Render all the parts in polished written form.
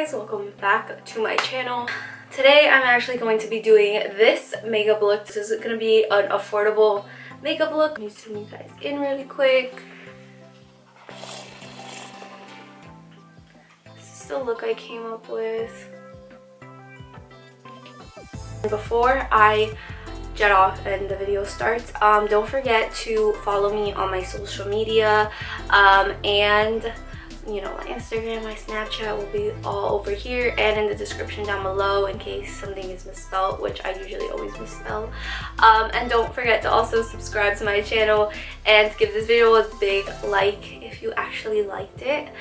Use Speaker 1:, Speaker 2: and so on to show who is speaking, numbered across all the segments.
Speaker 1: guys, welcome back to my channel. Today I'm actually going to be doing this makeup look. This is going to be an affordable makeup look. Let me zoom you guys in really quick. This is the look I came up with. Before I jet off and the video starts, don't forget to follow me on my social media, and you know, my Instagram, my Snapchat will be all over here and in the description down below in case something is misspelled, which I usually always misspell. And don't forget to also subscribe to my channel and give this video a big like if you actually liked it.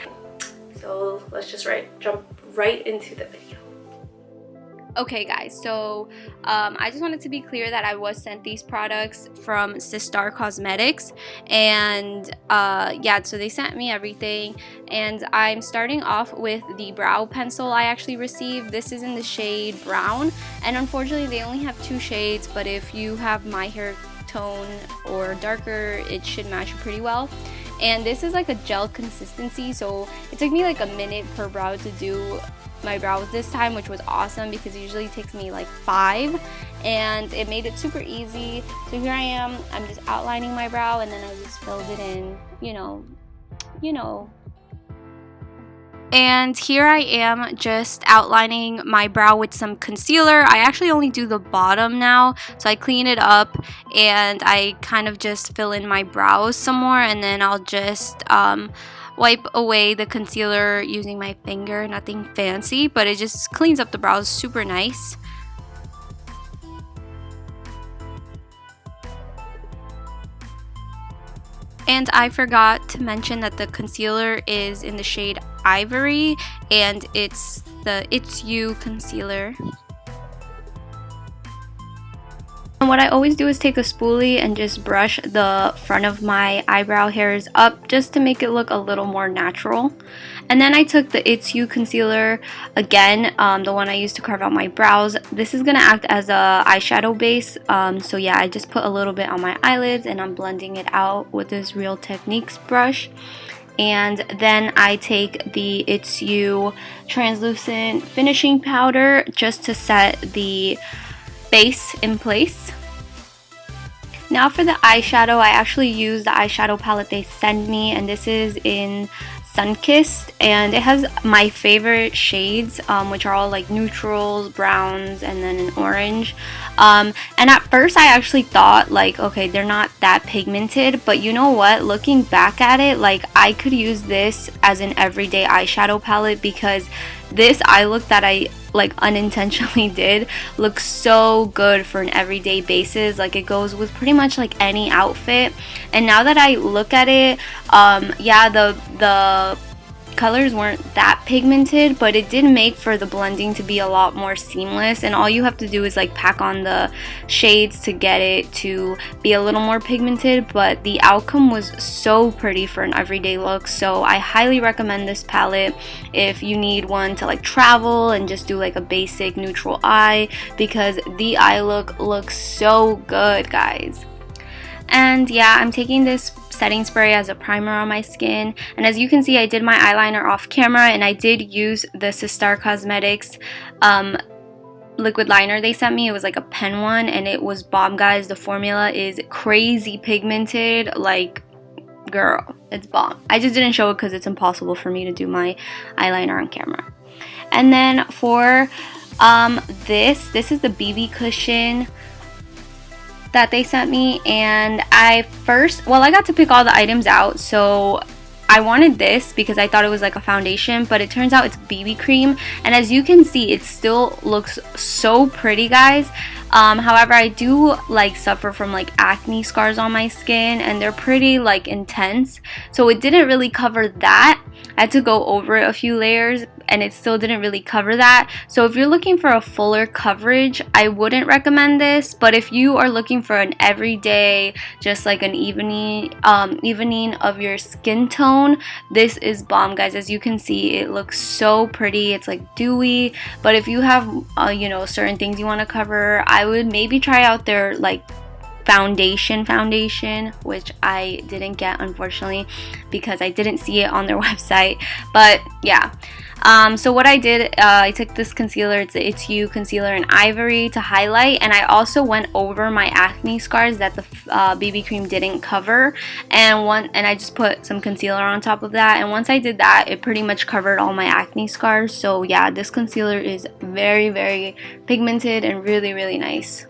Speaker 1: So let's just jump right into the video. Okay guys, so I just wanted to be clear that I was sent these products from Sistar Cosmetics, and yeah, so they sent me everything, and I'm starting off with the brow pencil I actually received. This is in the shade brown, and unfortunately they only have 2 shades, but if you have my hair tone or darker, it should match pretty well. And this is like a gel consistency, so it took me like a minute per brow to do my brows this time, which was awesome because it usually takes me like 5, and it made it super easy. So here I am, I'm just outlining my brow, and then I just filled it in, you know. And here I am just outlining my brow with some concealer. I actually only do the bottom now, so I clean it up and I kind of just fill in my brows some more, and then I'll just wipe away the concealer using my finger. Nothing fancy, but it just cleans up the brows super nice. And I forgot to mention that the concealer is in the shade Ivory, and it's the It's You concealer. And what I always do is take a spoolie and just brush the front of my eyebrow hairs up just to make it look a little more natural. And then I took the It's You concealer again, the one I used to carve out my brows. This is going to act as a eyeshadow base, so yeah, I just put a little bit on my eyelids and I'm blending it out with this Real Techniques brush. And then I take the It's You translucent finishing powder just to set the base in place. Now for the eyeshadow, I actually use the eyeshadow palette they send me, and this is in Sunkissed, and it has my favorite shades, which are all like neutrals, browns, and then an orange. And at first I actually thought like, okay, they're not that pigmented, but you know what, looking back at it, like I could use this as an everyday eyeshadow palette, because this eye look that I like unintentionally did looks so good for an everyday basis. Like it goes with pretty much like any outfit. And now that I look at it, yeah, the colors weren't that pigmented, but it did make for the blending to be a lot more seamless, and all you have to do is like pack on the shades to get it to be a little more pigmented. But the outcome was so pretty for an everyday look, so I highly recommend this palette if you need one to like travel and just do like a basic neutral eye, because the eye look looks so good, guys. And yeah, I'm taking this setting spray as a primer on my skin, and as you can see, I did my eyeliner off camera, and I did use the Sistar Cosmetics liquid liner they sent me. It was like a pen one, and it was bomb, guys. The formula is crazy pigmented, like girl, it's bomb. I just didn't show it because it's impossible for me to do my eyeliner on camera. And then for this is the BB cushion that they sent me, and I got to pick all the items out. So I wanted this because I thought it was like a foundation, but it turns out it's BB cream, and as you can see, it still looks so pretty, guys. However, I do like suffer from like acne scars on my skin, and they're pretty like intense, so it didn't really cover that. I had to go over it a few layers, and it still didn't really cover that. So if you're looking for a fuller coverage, I wouldn't recommend this. But if you are looking for an everyday, just like an evening of your skin tone, this is bomb, guys. As you can see, it looks so pretty. It's like dewy. But if you have you know, certain things you want to cover, I would maybe try out their like foundation, which I didn't get, unfortunately, because I didn't see it on their website. But yeah, so what I did, I took this concealer, it's the It's You concealer in Ivory, to highlight, and I also went over my acne scars that the BB cream didn't cover, and I just put some concealer on top of that, and once I did that, it pretty much covered all my acne scars. So yeah, this concealer is very, very pigmented and really, really nice.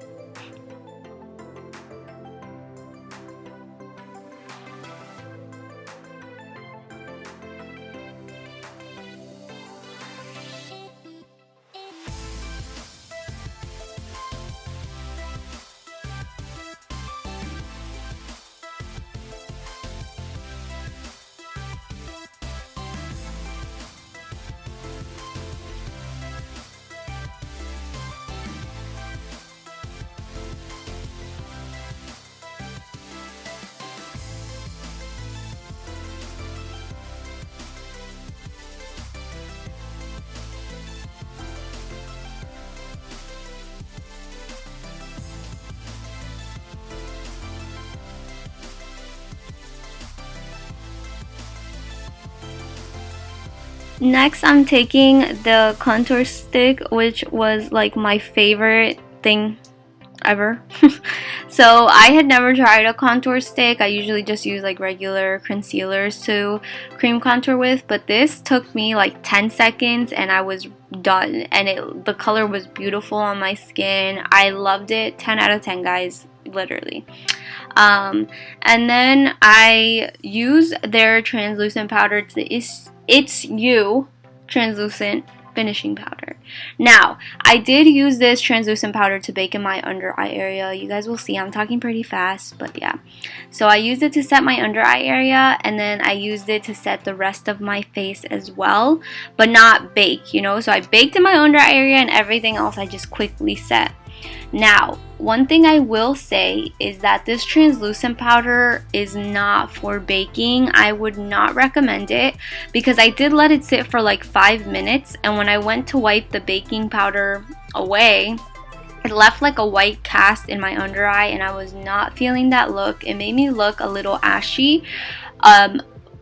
Speaker 1: Next, I'm taking the contour stick, which was like my favorite thing ever. So I had never tried a contour stick. I usually just use like regular concealers to cream contour with, but this took me like 10 seconds and I was done, and the color was beautiful on my skin. I loved it. 10 out of 10, guys, literally. And then I use their translucent powder. It's You translucent finishing powder. Now, I did use this translucent powder to bake in my under eye area. You guys will see I'm talking pretty fast, but yeah. So I used it to set my under eye area, and then I used it to set the rest of my face as well, but not bake, you know. So I baked in my under eye area, and everything else I just quickly set. Now, one thing I will say is that this translucent powder is not for baking. I would not recommend it because I did let it sit for like 5 minutes, and when I went to wipe the baking powder away, it left like a white cast in my under eye, and I was not feeling that look. It made me look a little ashy.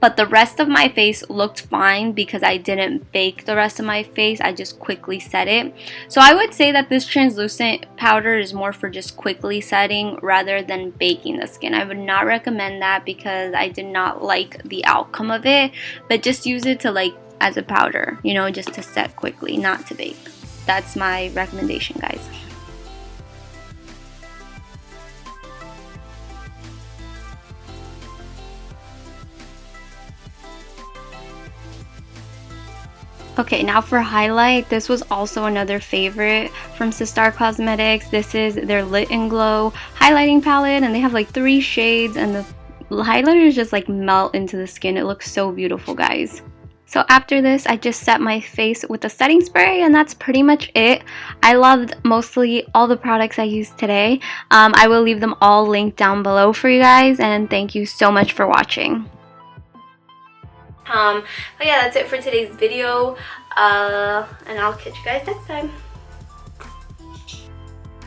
Speaker 1: But the rest of my face looked fine because I didn't bake the rest of my face. I just quickly set it. So I would say that this translucent powder is more for just quickly setting rather than baking the skin. I would not recommend that because I did not like the outcome of it. But just use it to like as a powder, you know, just to set quickly, not to bake. That's my recommendation, guys. Okay, now for highlight, this was also another favorite from Sistar Cosmetics. This is their Lit and Glow highlighting palette, and they have like 3 shades, and the highlighters just like melt into the skin. It looks so beautiful, guys. So after this, I just set my face with a setting spray, and that's pretty much it. I loved mostly all the products I used today. I will leave them all linked down below for you guys, and thank you so much for watching. But yeah, that's it for today's video, and I'll catch you guys next time.